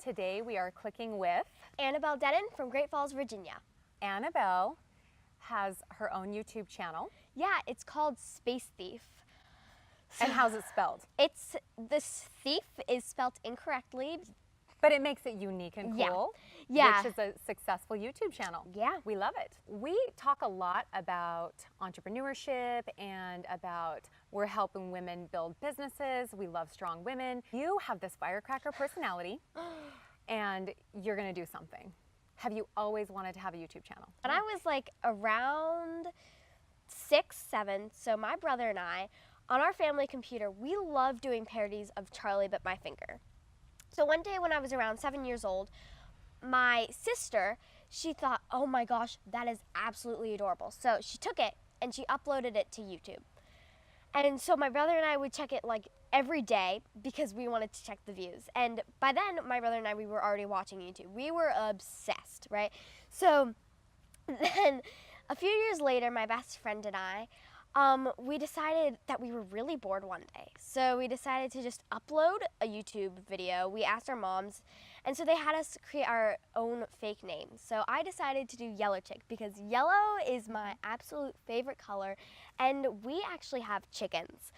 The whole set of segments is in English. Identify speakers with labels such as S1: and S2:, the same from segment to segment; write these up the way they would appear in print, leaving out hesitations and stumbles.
S1: Today we are clicking with
S2: Annabelle from Great Falls, Virginia.
S1: Annabelle has her own YouTube channel.
S2: Yeah, it's called Space Thief.
S1: And how's it spelled?
S2: This thief is spelled incorrectly.
S1: But it makes it unique and cool,
S2: Yeah.
S1: which is a successful YouTube channel.
S2: Yeah.
S1: We love it. We talk a lot about entrepreneurship and about we're helping women build businesses. We love strong women. You have this firecracker personality and you're gonna do something. Have you always wanted to have a YouTube channel?
S2: When I was like around 6, 7, so my brother and I, on our family computer, we love doing parodies of Charlie Bit My Finger. So one day when I was around 7 years old, my sister, she thought, oh my gosh, that is absolutely adorable. So she took it and she uploaded it to YouTube. And so my brother and I would check it like every day because we wanted to check the views. And by then, my brother and I, we were already watching YouTube. We were obsessed, right? So then a few years later, my best friend and I, we decided that we were really bored one day. So we decided to just upload a YouTube video. We asked our moms, and so they had us create our own fake names. So I decided to do Yellow Chick because yellow is my absolute favorite color, and we actually have chickens.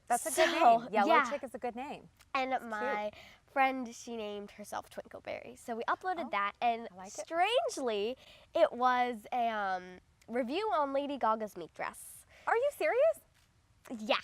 S1: That's a good name. Yellow
S2: yeah.
S1: Chick is a good name.
S2: And my friend, she named herself Twinkleberry. So we uploaded that, and
S1: I like it.
S2: strangely, it was a review on Lady Gaga's meat dress.
S1: Are you serious?
S2: Yeah.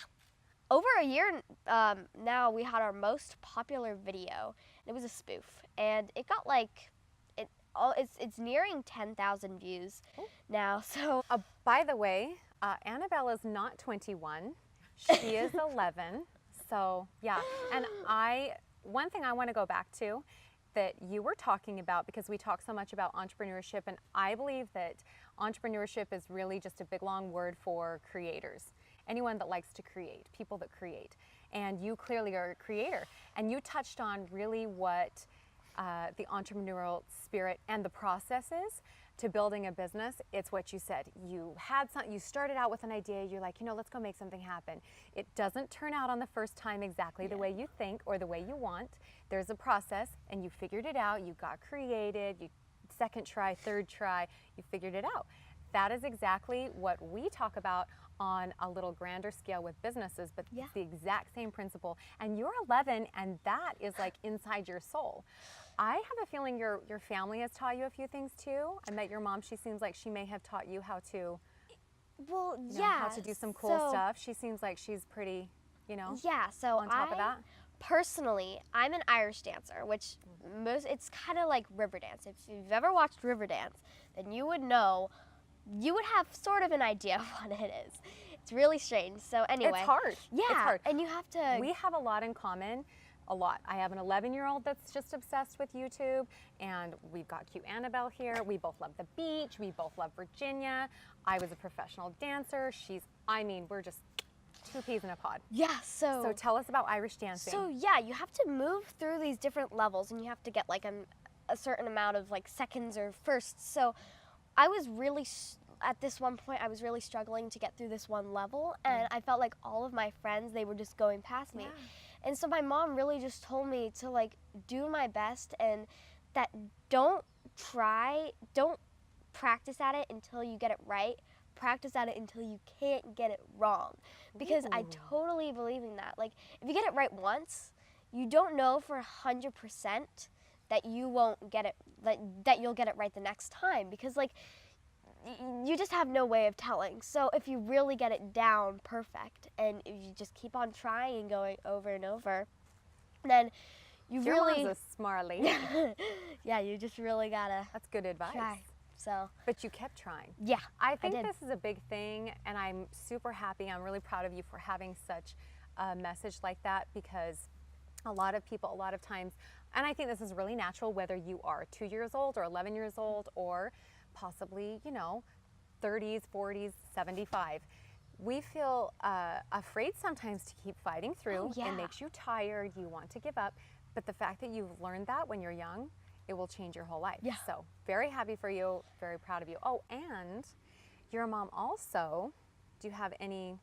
S2: Over a year now, we had our most popular video. It was a spoof, and it got like, it's nearing 10,000 views now. So
S1: By the way, Annabelle is not 21. She is 11. So yeah, and one thing I want to go back to that you were talking about, because we talk so much about entrepreneurship, and I believe that entrepreneurship is really just a big long word for creators. Anyone that likes to create, people that create. And you clearly are a creator. And you touched on really what the entrepreneurial spirit and the process is to building a business. It's what you said. You started out with an idea, you're like, let's go make something happen. It doesn't turn out on the first time exactly the way you think or the way you want. There's a process, and you figured it out, you got creative, you second try, third try, you figured it out. That is exactly what we talk about on a little grander scale with businesses, but it's the exact same principle. And you're 11, and that is like inside your soul. I have a feeling your family has taught you a few things too. I met your mom. She seems like she may have taught you how to, how to do some cool stuff. She seems like she's pretty,
S2: so
S1: on top of that.
S2: Personally, I'm an Irish dancer, which it's kind of like river dance. If you've ever watched river dance, then you would know, you would have sort of an idea of what it is. It's really strange. So anyway.
S1: It's hard.
S2: Yeah.
S1: It's hard.
S2: And you have to.
S1: We have a lot in common. A lot. I have an 11-year-old that's just obsessed with YouTube, and we've got cute Annabelle here. We both love the beach. We both love Virginia. I was a professional dancer. We're just two peas in a pod.
S2: Yeah,
S1: So tell us about Irish dancing.
S2: So yeah, you have to move through these different levels, and you have to get like a certain amount of like seconds or firsts. So I was really, at this one point, I was really struggling to get through this one level, and I felt like all of my friends, they were just going past me. And so my mom really just told me to like do my best, and that don't practice at it until you get it right. Practice at it until you can't get it wrong. Because I totally believe in that. Like, if you get it right once, you don't know for 100% that you won't get it, that you'll get it right the next time. Because like, you just have no way of telling. So if you really get it down perfect, and if you just keep on trying and going over and over, then you
S1: Your
S2: really.
S1: mom's a smart lady.
S2: Yeah, you just really gotta.
S1: That's good advice.
S2: Try. So.
S1: But you kept trying.
S2: Yeah,
S1: I think
S2: did.
S1: this is a big thing, and I'm super happy. I'm really proud of you for having such a message like that, because a lot of people, a lot of times, and I think this is really natural, whether you are 2 years old or 11 years old or possibly, 30s, 40s, 75. We feel afraid sometimes to keep fighting through. It makes you tired, you want to give up. But the fact that you've learned that when you're young, it will change your whole life.
S2: Yeah.
S1: So very happy for you, very proud of you. Oh, and your mom also, do you have any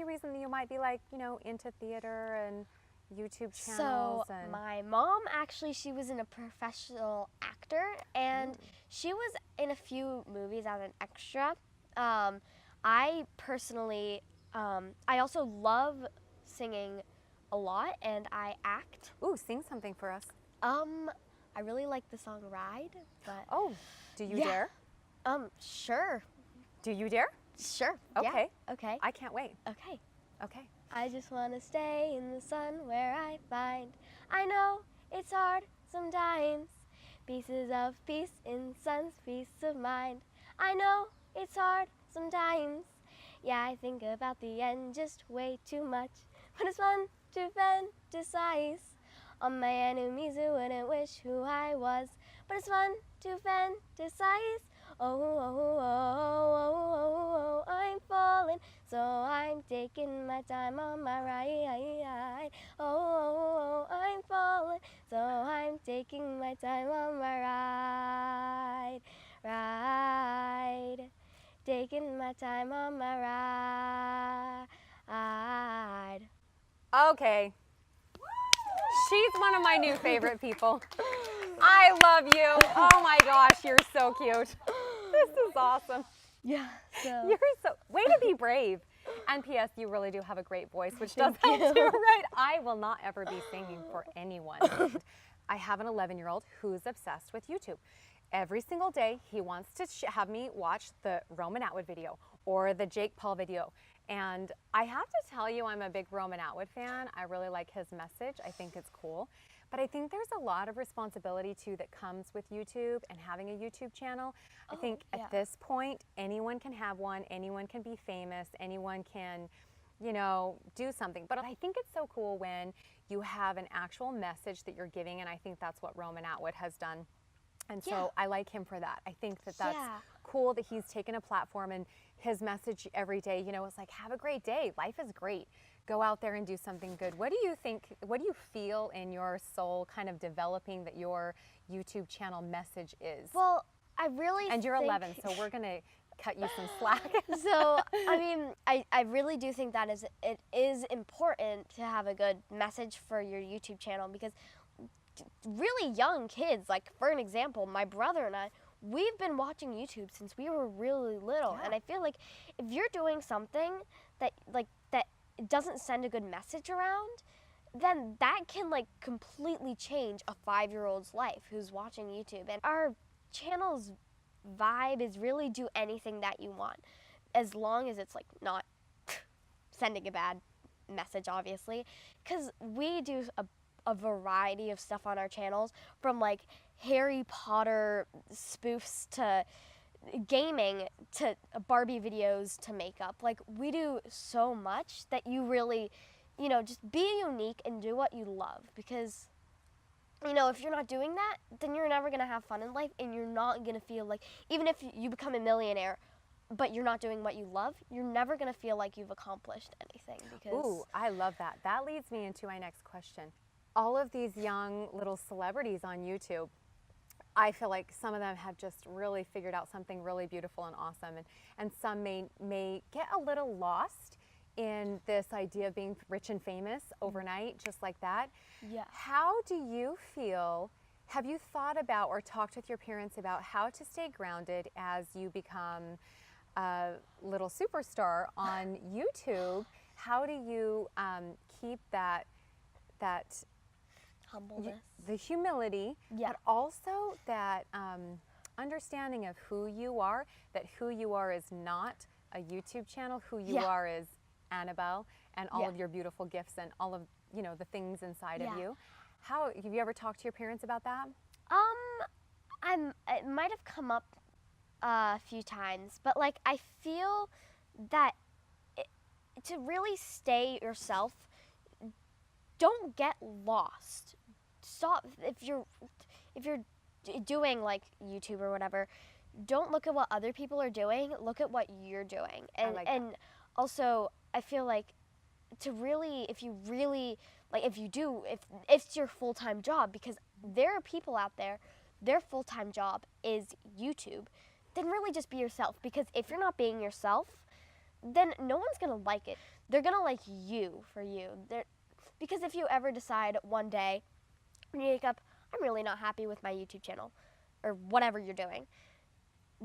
S1: reason that you might be like, into theater and YouTube
S2: So
S1: channels? And
S2: my mom, actually, she was a professional actor, and she was in a few movies as an extra. I personally, I also love singing a lot, and I act.
S1: ooh, sing something for us.
S2: I really like the song Ride, but
S1: Oh, do you
S2: yeah.
S1: dare?
S2: Sure.
S1: Do you dare?
S2: Sure.
S1: Okay.
S2: Yeah. Okay.
S1: I can't wait.
S2: Okay.
S1: Okay.
S2: I just want to stay in the sun where I find. I know it's hard sometimes. Pieces of peace in sun's peace of mind. I know it's hard sometimes. Yeah, I think about the end just way too much. But it's fun to fantasize on my enemies who wouldn't wish who I was. But it's fun to fantasize. Oh, oh, oh, oh, oh, I'm falling, so I'm taking my time on my ride. Oh, oh, oh, I'm falling, so I'm taking my time on my ride. Ride, taking my time on my ride.
S1: Okay. She's one of my new favorite people. I love you. Oh my gosh, you're so cute. This is awesome.
S2: Yeah, so.
S1: You're so, way to be brave. And P.S., you really do have a great voice, which does help too, right? I will not ever be singing for anyone. I have an 11-year-old who's obsessed with YouTube. Every single day, he wants to have me watch the Roman Atwood video or the Jake Paul video. And I have to tell you, I'm a big Roman Atwood fan. I really like his message. I think it's cool. But I think there's a lot of responsibility too that comes with YouTube and having a YouTube channel. I think at this point, anyone can have one, anyone can be famous, anyone can, you know, do something. But I think it's so cool when you have an actual message that you're giving, and I think that's what Roman Atwood has done. And so I like him for that. I think that that's cool that he's taken a platform, and his message every day, you know, is like, have a great day. Life is great. Go out there and do something good. What do you think, what do you feel in your soul kind of developing that your YouTube channel message is?
S2: Well, I really
S1: And you're 11, so we're going to cut you some slack.
S2: So, I mean, I really do think that it is important to have a good message for your YouTube channel, because really young kids, like for an example, my brother and I, we've been watching YouTube since we were really little. And I feel like if you're doing something that doesn't send a good message around, then that can like completely change a 5-year-old's life who's watching YouTube. And our channel's vibe is really do anything that you want, as long as it's like not sending a bad message, obviously, because we do a variety of stuff on our channels, from like Harry Potter spoofs to gaming to Barbie videos to makeup. Like, we do so much that you really, you know, just be unique and do what you love, because, you know, if you're not doing that, then you're never going to have fun in life, and you're not going to feel like, even if you become a millionaire, but you're not doing what you love, you're never going to feel like you've accomplished anything. Because
S1: Ooh, I love that. That leads me into my next question. All of these young little celebrities on YouTube, I feel like some of them have just really figured out something really beautiful and awesome, and some may get a little lost in this idea of being rich and famous overnight, just like that.
S2: Yeah.
S1: How do you feel, have you thought about or talked with your parents about how to stay grounded as you become a little superstar on YouTube? How do you keep that
S2: Humbleness.
S1: the humility, but also that understanding of who you are, that who you are is not a YouTube channel, who you are is Annabelle, and all of your beautiful gifts and all of, you know, the things inside of you. How, have you ever talked to your parents about that?
S2: It might have come up a few times, but like, I feel that to really stay yourself, don't get lost. Stop, if you're doing like YouTube or whatever, don't look at what other people are doing, look at what you're doing. And and also, I feel like to really, if it's your full-time job, because there are people out there, their full-time job is YouTube, then really just be yourself, because if you're not being yourself, then no one's gonna like it. They're gonna like you for you. Because if you ever decide one day, when you wake up, I'm really not happy with my YouTube channel or whatever you're doing,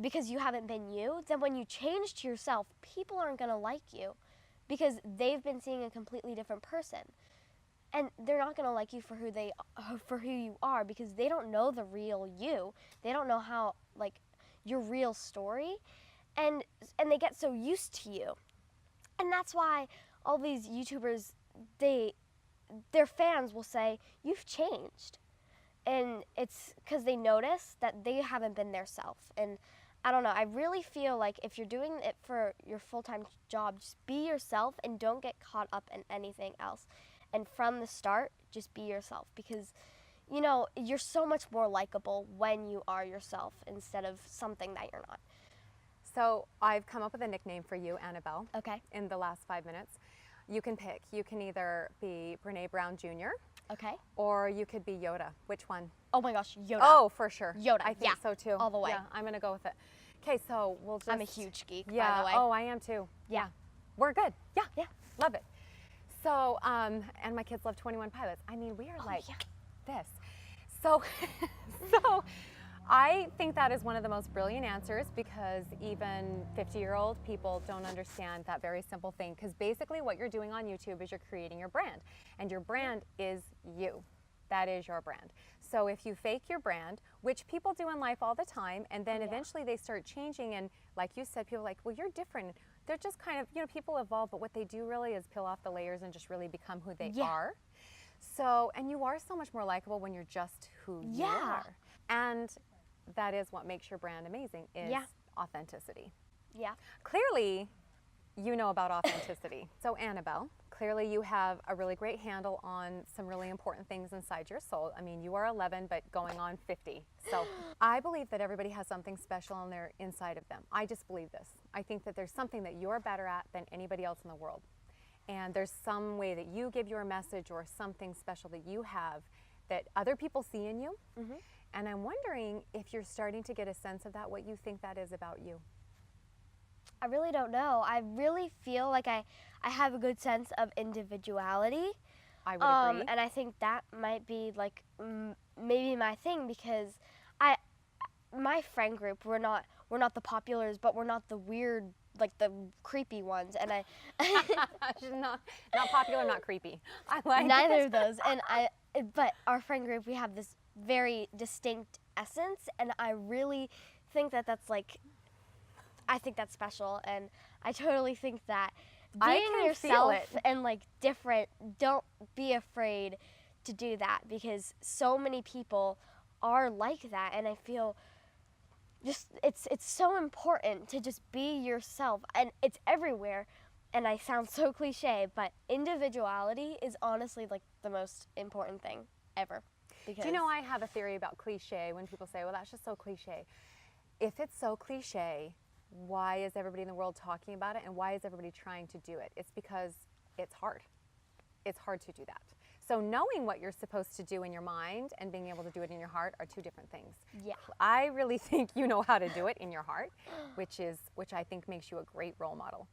S2: because you haven't been you, then when you change to yourself, people aren't going to like you because they've been seeing a completely different person. And they're not going to like you for who you are, because they don't know the real you. They don't know how, like, your real story, and they get so used to you. And that's why all these YouTubers, their fans will say, "You've changed." And it's because they notice that they haven't been their self. And I don't know, I really feel like if you're doing it for your full-time job, just be yourself and don't get caught up in anything else. And from the start, just be yourself, because, you know, you're so much more likable when you are yourself instead of something that you're not.
S1: So I've come up with a nickname for you, Annabelle.
S2: Okay.
S1: In the last 5 minutes. You can pick. You can either be Brene Brown Jr.
S2: Okay.
S1: or you could be Yoda. Which one?
S2: Oh my gosh, Yoda.
S1: Oh, for sure.
S2: Yoda,
S1: I think
S2: yeah,
S1: so too.
S2: all the way.
S1: Yeah, I'm going to go with it. Okay, so we'll just...
S2: I'm a huge geek,
S1: yeah.
S2: by the way.
S1: Oh, I am too.
S2: Yeah.
S1: We're good. Yeah.
S2: Yeah.
S1: Love it. So, and my kids love 21 Pilots. I mean, we are like this. So, so I think that is one of the most brilliant answers, because even 50-year-old people don't understand that very simple thing. Because basically what you're doing on YouTube is you're creating your brand, and your brand is you. That is your brand. So if you fake your brand, which people do in life all the time, and then eventually they start changing, and like you said, people are like, well, you're different. They're just kind of, you know, people evolve, but what they do really is peel off the layers and just really become who they are. So, and you are so much more likable when you're just who you are. And that is what makes your brand amazing, is authenticity.
S2: Yeah.
S1: Clearly, you know about authenticity. So Annabelle, clearly you have a really great handle on some really important things inside your soul. I mean, you are 11, but going on 50. So I believe that everybody has something special on their inside of them. I just believe this. I think that there's something that you're better at than anybody else in the world. And there's some way that you give your message, or something special that you have that other people see in you. And I'm wondering if you're starting to get a sense of that, what you think that is about you.
S2: I really don't know. I really feel like I have a good sense of individuality.
S1: I would agree.
S2: And I think that might be like maybe my thing, because my friend group, we're not the populars, but we're not the weird, like the creepy ones. And
S1: not popular, not creepy. I like
S2: neither of those. And but our friend group, we have this very distinct essence, and I really think that that's like, I think that's special, and I totally think that being yourself and like different, don't be afraid to do that, because so many people are like that, and I feel just it's so important to just be yourself, and it's everywhere. And I sound so cliche, but individuality is honestly like the most important thing ever. Because,
S1: do you know, I have a theory about cliche when people say, well, that's just so cliche. If it's so cliche, why is everybody in the world talking about it, and why is everybody trying to do it? It's because it's hard. It's hard to do that. So knowing what you're supposed to do in your mind and being able to do it in your heart are two different things.
S2: Yeah.
S1: I really think you know how to do it in your heart, which I think makes you a great role model.